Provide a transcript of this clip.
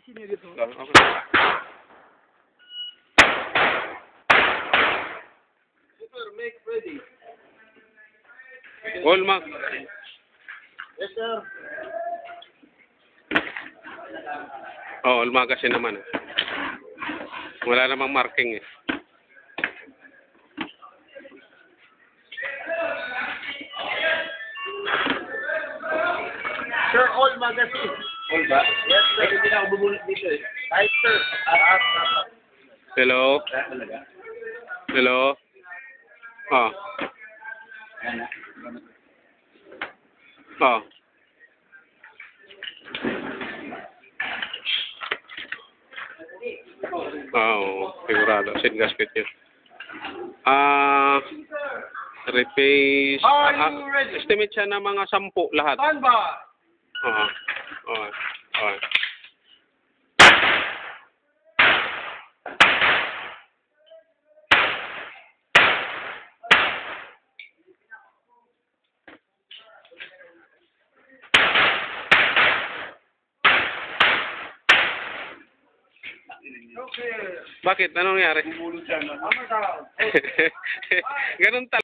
sini gitu. Okay. Super, make ready. All mark. Yes, sir. Oh, all magazine naman. Wala namang marking eh. Sir, all magazine. All ba? Yes, sir. Hindi na ako bubunot dito eh. Right, sir. Hello? Hello? Oh. Oh. Oo, sigurado. Seat gasket yun. Replace. Are you ready? Estimate siya na mga 10 lahat. Stand by. Oo. Oo. Oo. Okay. Bakit? Anong nangyari? Bubulot dyan. Hammer down. Ganun talaga.